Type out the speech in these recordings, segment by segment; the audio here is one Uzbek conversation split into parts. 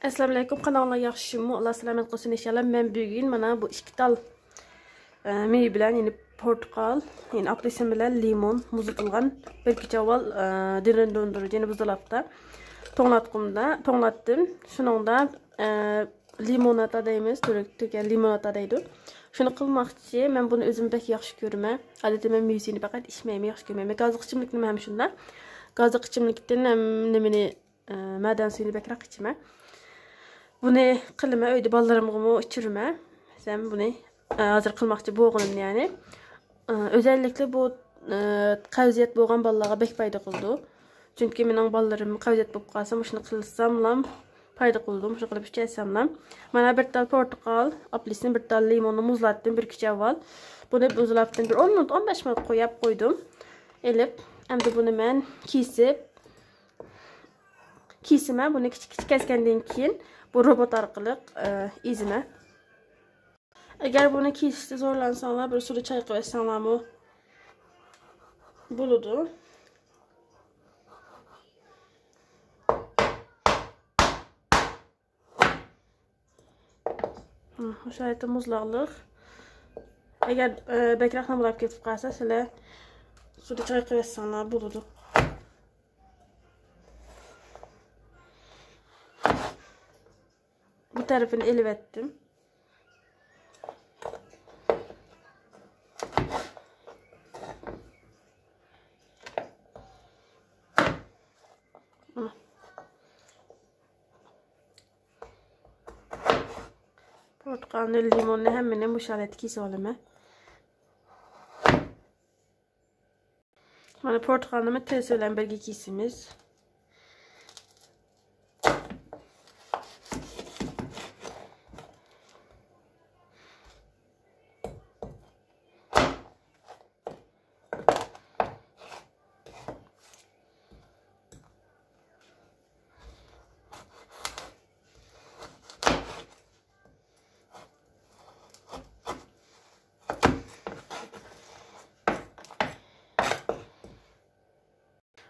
Assalamu alaykum, kanalına yaxshimi? Allah salamat qilsin inshaallah. Men bugun mana bu 2 tal mey bilan, ya'ni portakal, ya'ni apelsin bilan limon muzitilgan bir kecha avval derin dondurucu buzdolapda to'nglatdim. Shuningda limonata deymiz, turkiya limonata deydi. Shuni qilmoqchi. Men buni o'zim bek yaxshi ko'raman. Albatta men meyvasini faqat ichmayman, yaxshi ko'rmayman. Gaziq ichimlikni ham shunda. Gaziq ichimlikdan nimani madan suyini bekroq ichaman. Buni qilma uyda bolalarımı içirme. Sen bunu hazır qilmoqchi bo'lganim, ya'ni özellikle bu qavziyat bo'lgan bolalarga bek foyda qildi. Chunki mening bolalarim qavziyat bo'lib qolsa, shuni qilsamlam foyda qildim. Shuni qilib ichsamlam. Mana bir tal portakal, apelsin, bir tal limonni muzlatdim bir kecha avval. Buni buzdolapdan bir 10 minut, 15 minut qo'ydim. Elib, endi buni men kesiman. Buni kichik kesgandan keyin bu robot orqali izini. Agar buni kesishda zo'rlansanlar, bir suda choy qilib ichsanlarmi bo'ladi. O'sha yerda muzlaqliq. Agar bekroq namlab ketib qolsa, sizlar suda choy qilib ichsanlar bo'ladi. Bu tarafını elib ettim. Portakalını, limonunu hemmini bu şalet kesip alayım. Mana portakalını tez bilan birga kesimiz.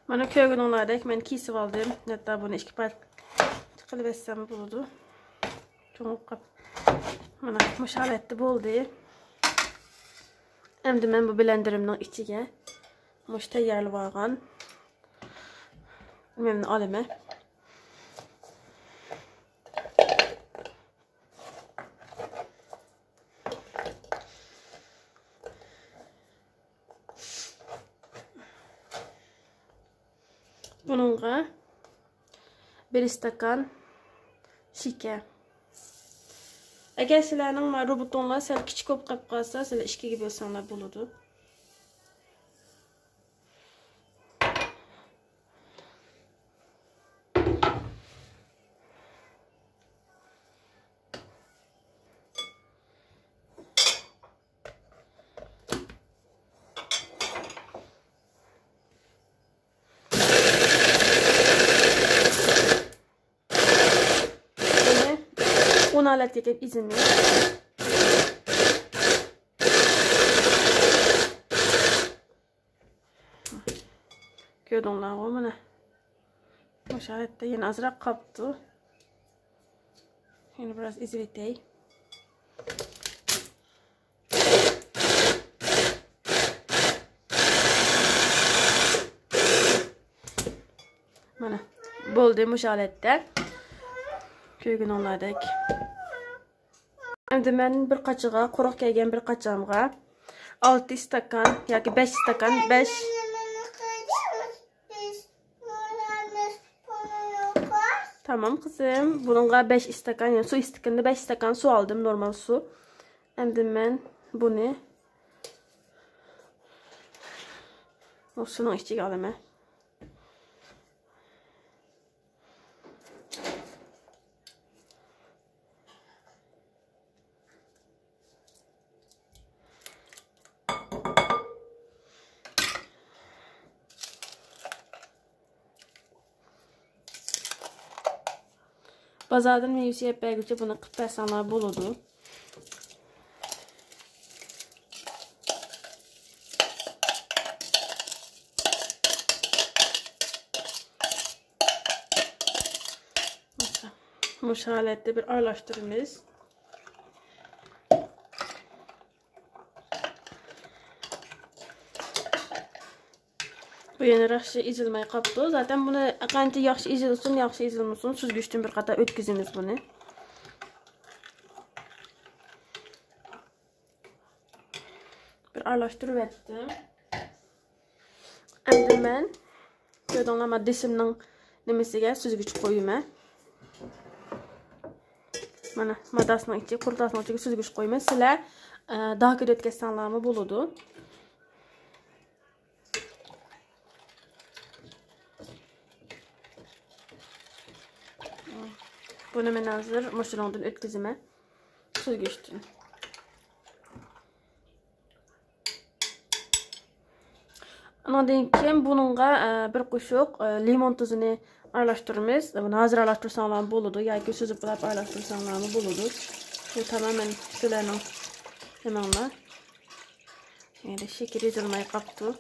Mana köygününglardek men kesip aldım. Hatta bunu 2 parça qilib etsem bo'ladi. Cho'nqib qap. Mana mushalatda bo'ldi. Endi men bu blenderimning ichiga mush tayyorlab olgan men olaman. Bununla bir stakan şeker. Eğer sizlerning robotonlar sel kichik bo'lib qolib qolsa, sizlar 2 ga bo'lsanglar bo'ladi. Onu alet yakıp izin ver. Gördünler o mana. Bu şarette yine azırak kaptı. Yine biraz izletey. Mana bo'ldi bu şarette. Köygününglardek. Endi men bir qachiga, quruq kelgan bir qachamga 6 stakan yoki 5 stakan, 5 Tamam kızım. Bununla 5 stakan, yani su istikinde 5 stakan su aldım, normal su. Endi men bunu o suyun ichiga olaman. Bazardan meyvesi yapayıcı bunu qilib bersanlar bo'ladi. Bu şaletde bir aralashtiramiz. Bu yana yaxshi ezilmay qolibdi. Zaten buni qancha yaxshi ezilsin, yaxshi ezilmasin, suzgichdan bir qator o'tkazamiz buni. Bir aralashtirib etdim. Endi men ko'rdinglarmi, desimning nimasiga suzgich qo'yaman. Mana madasning ichiga, qurtasning ichiga suzgich qo'yaman. Sizlar dakida o'tkazsanglarmi bo'ladi. Bunu men hozir mashinadan o'tkazaman. Suzgichdan. Ondan keyin bununla bir qo'shiq limon tuzini aralashtiramiz. Buni hozir aralashtirsanglar bo'ladi yoki suzib qilib aralashtirsanglar bo'ladi. Bu tamamen sizlarning nimanglar. Endi shakar ezilmay qolibdi.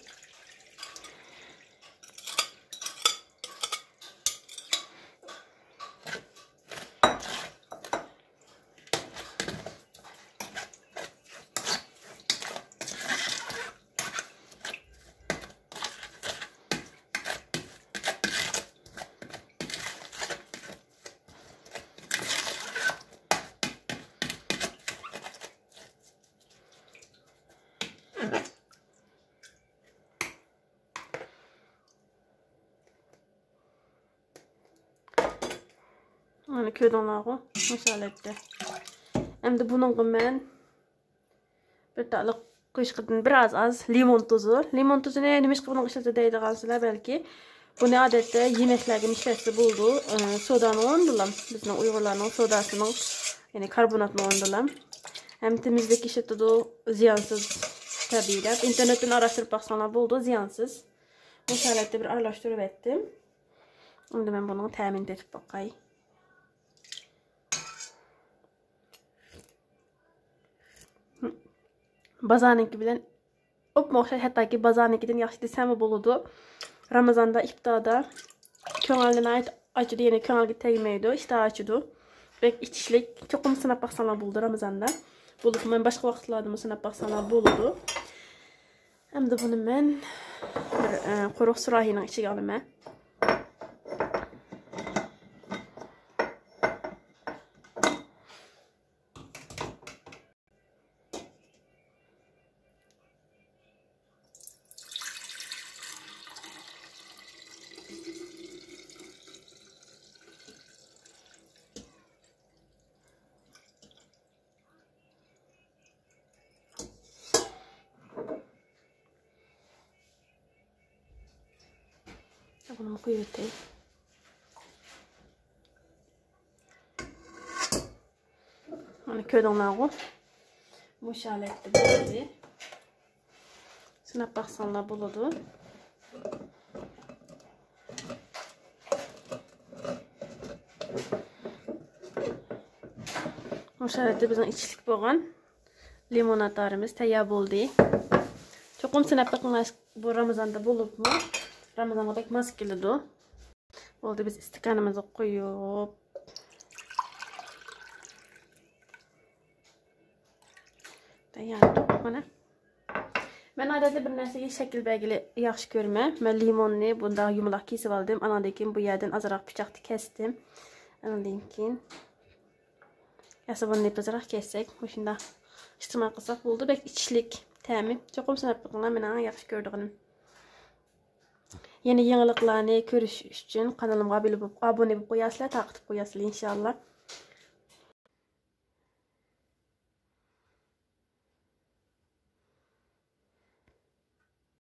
Hani ko'rdinglarmi? Masalatda. Endi buningga men bir tane qo'shqidin az limon tuzu. Limon tuzini nima ish qilib ishlatsa deydigansizlar balki. Buni odatda yemeklarga ishlasa bo'ldi. Sodani o'ndilam. Bizning Uyg'urlarning sodasining, ya'ni karbonatni o'ndilam. Hem temizlik ishlatadi, ziyonsiz tabiiy. İnternetten araştırıp baksanlar bo'ldi, ziyonsiz. Masalatda bir aralashtirib etdim. Endi men buni ta'min etib bakay. Bazarniki bilan opma o'xshash, hattoki bazarnikidan yaxshi desam bo'ladi. Ramazonda iftorda ko'ngilni ochadi, ya'ni ko'ngilga tegmaydi, ishtah ochadi. Bek ichishlik cho'qim sinab baksanlar bo'ldi Ramazonda. Bo'lib men boshqa vaqtlarda sinab baksanlar bo'ladi. Endi buni men bir quruq surohining ichiga olaman. Bunu koyayım. Hani ko'rdinglarmi? Bu shalatda bo'ladi. Sinab baksanlar bo'ladi. Bu shalatda bizning ichlik bo'lgan limonadlarimiz tayyor bo'ldi. Cho'qim sinab bakinglar, bu Ramazonda bo'libmi? Ramazonga pek mos keladi. Bo'ldi, biz istakanimizni qo'yib tayyorladik mana. Men odatda bir narsaga shakl belgili yaxshi ko'raman. Men limonni bunda yumaloq kesib oldim. Andan keyin bu yerdan ozroq pichoqni kesdim. Andan keyin buni ozroq kessak, shunda iste'mol qilsak bo'ldi. Bek ichishlik ta'mi cho'qim sinab bakinglar, men yaxshi ko'rdim. Yeni yangiliklarni ko'rish uchun kanalimga abone bo'lib qo'yasizlar, taqib qo'yasizlar inshaalloh.